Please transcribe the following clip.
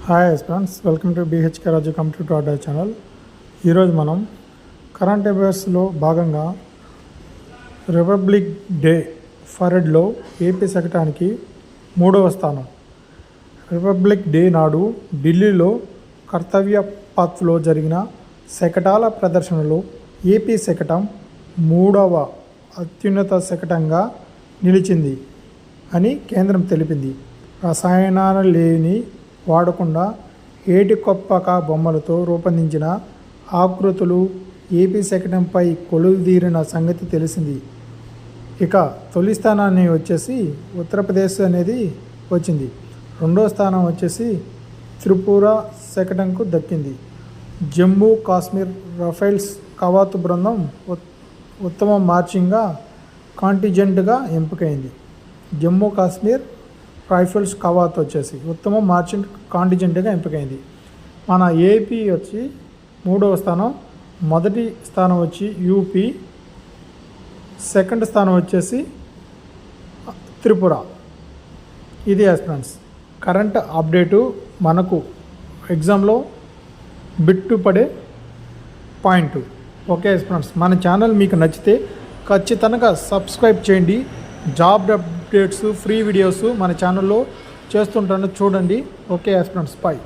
Hi friends, welcome to BHK Raju computer order channel. ఈరోజు మనం current అఫైర్స్లో భాగంగా republic day పరేడ్లో AP శకటానికి 3వ స్థానం. రిపబ్లిక్ డే నాడు ఢిల్లీలో కర్తవ్య పథ్లో జరిగిన శకటాల ప్రదర్శనలో ఏపీ శకటం 3వ అత్యున్నత శకటంగా నిలిచింది అని కేంద్రం తెలిపింది. రసాయనాలు లేని వాడకుండా ఏటికొప్పక బొమ్మలతో రూపొందించిన ఆకృతులు ఏపీ శకటంపై కొలువుదీరిన సంగతి తెలిసింది. ఇక తొలి స్థానాన్ని వచ్చేసి ఉత్తరప్రదేశ్ అనేది వచ్చింది. 2వ స్థానం వచ్చేసి త్రిపుర శకటంకు దక్కింది. జమ్మూ కాశ్మీర్ రఫైల్స్ కవాతు బృందం ఉత్తమ మార్చింగ్గా కాంటిజెంట్గా ఎంపికైంది. జమ్మూ కాశ్మీర్ రైఫిల్స్ కవాత్ వచ్చేసి ఉత్తమ మార్చింగ్ కాంటిజెంట్గా ఎంపికైంది. మన ఏపీ వచ్చి 3వ స్థానం, మొదటి స్థానం వచ్చి యూపీ, సెకండ్ స్థానం వచ్చేసి త్రిపుర. ఇది ఫ్రెండ్స్ కరెంట్ అప్డేటు. మనకు ఎగ్జామ్లో బిట్టు పడే పాయింట్. ఓకే ఫ్రెండ్స్, మన ఛానల్ మీకు నచ్చితే ఖచ్చితంగా సబ్స్క్రైబ్ చేయండి. జాబ్ అప్డేట్స్, ఫ్రీ వీడియోస్ మన ఛానల్లో చేస్తుంటాను, చూడండి. Okay friends, bye.